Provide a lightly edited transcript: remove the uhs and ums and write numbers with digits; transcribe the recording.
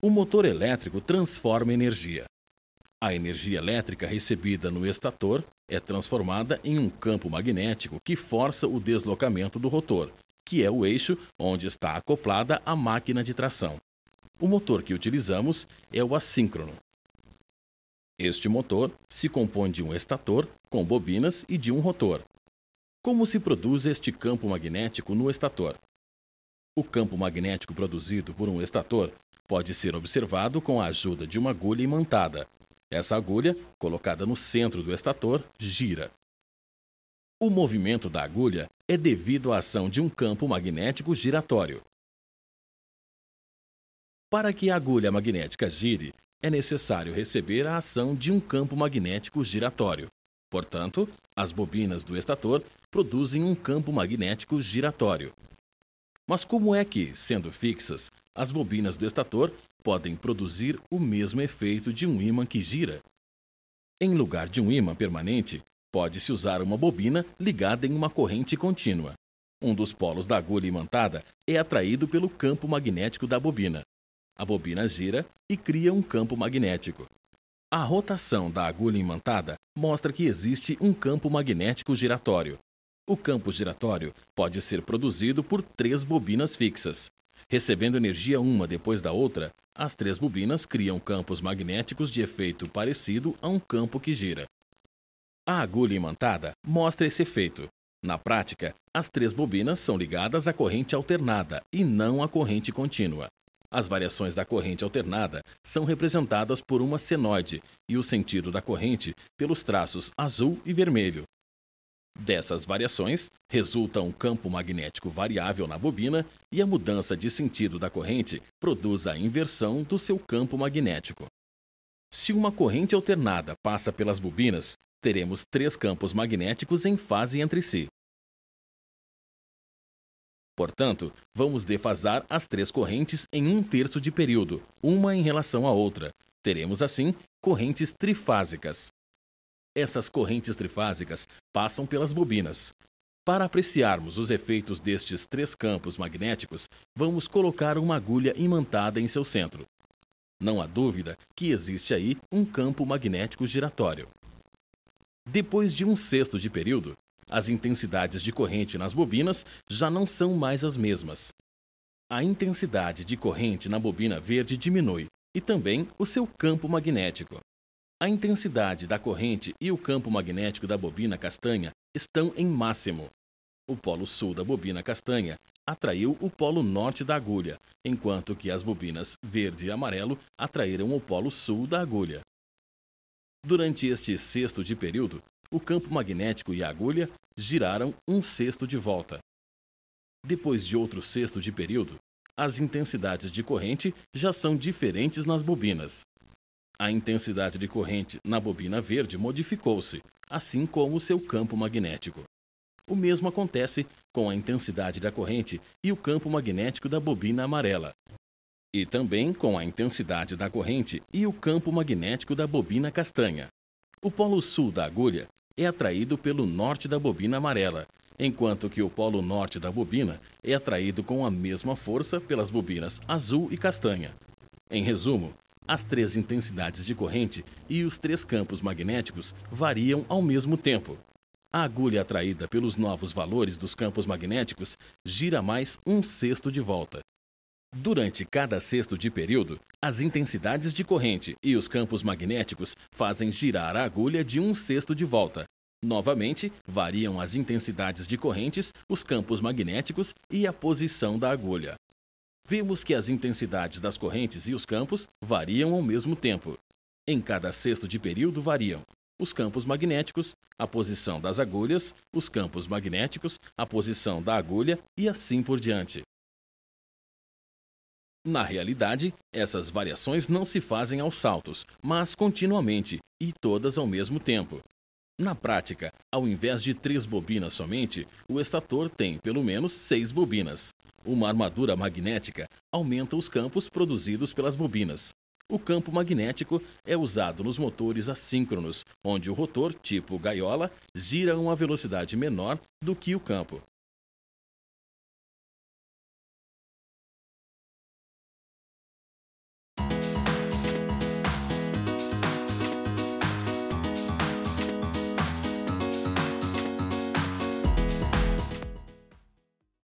O motor elétrico transforma energia. A energia elétrica recebida no estator é transformada em um campo magnético que força o deslocamento do rotor, que é o eixo onde está acoplada a máquina de tração. O motor que utilizamos é o assíncrono. Este motor se compõe de um estator, com bobinas, e de um rotor. Como se produz este campo magnético no estator? O campo magnético produzido por um estator pode ser observado com a ajuda de uma agulha imantada. Essa agulha, colocada no centro do estator, gira. O movimento da agulha é devido à ação de um campo magnético giratório. Para que a agulha magnética gire, é necessário receber a ação de um campo magnético giratório. Portanto, as bobinas do estator produzem um campo magnético giratório. Mas como é que, sendo fixas, as bobinas do estator podem produzir o mesmo efeito de um ímã que gira? Em lugar de um ímã permanente, pode-se usar uma bobina ligada em uma corrente contínua. Um dos polos da agulha imantada é atraído pelo campo magnético da bobina. A bobina gira e cria um campo magnético. A rotação da agulha imantada mostra que existe um campo magnético giratório. O campo giratório pode ser produzido por 3 bobinas fixas. Recebendo energia uma depois da outra, as 3 bobinas criam campos magnéticos de efeito parecido a um campo que gira. A agulha imantada mostra esse efeito. Na prática, as 3 bobinas são ligadas à corrente alternada e não à corrente contínua. As variações da corrente alternada são representadas por uma senoide e o sentido da corrente pelos traços azul e vermelho. Dessas variações, resulta um campo magnético variável na bobina e a mudança de sentido da corrente produz a inversão do seu campo magnético. Se uma corrente alternada passa pelas bobinas, teremos 3 campos magnéticos em fase entre si. Portanto, vamos defasar as 3 correntes em 1/3 de período, uma em relação à outra. Teremos, assim, correntes trifásicas. Essas correntes trifásicas passam pelas bobinas. Para apreciarmos os efeitos destes 3 campos magnéticos, vamos colocar uma agulha imantada em seu centro. Não há dúvida que existe aí um campo magnético giratório. Depois de 1/6 de período, as intensidades de corrente nas bobinas já não são mais as mesmas. A intensidade de corrente na bobina verde diminui e também o seu campo magnético. A intensidade da corrente e o campo magnético da bobina castanha estão em máximo. O polo sul da bobina castanha atraiu o polo norte da agulha, enquanto que as bobinas verde e amarelo atraíram o polo sul da agulha. Durante este 1/6 de período, o campo magnético e a agulha giraram 1/6 de volta. Depois de outro 1/6 de período, as intensidades de corrente já são diferentes nas bobinas. A intensidade de corrente na bobina verde modificou-se, assim como o seu campo magnético. O mesmo acontece com a intensidade da corrente e o campo magnético da bobina amarela. E também com a intensidade da corrente e o campo magnético da bobina castanha. O polo sul da agulha é atraído pelo norte da bobina amarela, enquanto que o polo norte da bobina é atraído com a mesma força pelas bobinas azul e castanha. Em resumo, as 3 intensidades de corrente e os 3 campos magnéticos variam ao mesmo tempo. A agulha atraída pelos novos valores dos campos magnéticos gira mais 1/6 de volta. Durante cada 1/6 de período, as intensidades de corrente e os campos magnéticos fazem girar a agulha de 1/6 de volta. Novamente, variam as intensidades de correntes, os campos magnéticos e a posição da agulha. Vemos que as intensidades das correntes e os campos variam ao mesmo tempo. Em cada 1/6 de período variam os campos magnéticos, a posição das agulhas, os campos magnéticos, a posição da agulha e assim por diante. Na realidade, essas variações não se fazem aos saltos, mas continuamente e todas ao mesmo tempo. Na prática, ao invés de 3 bobinas somente, o estator tem pelo menos 6 bobinas. Uma armadura magnética aumenta os campos produzidos pelas bobinas. O campo magnético é usado nos motores assíncronos, onde o rotor, tipo gaiola, gira a uma velocidade menor do que o campo.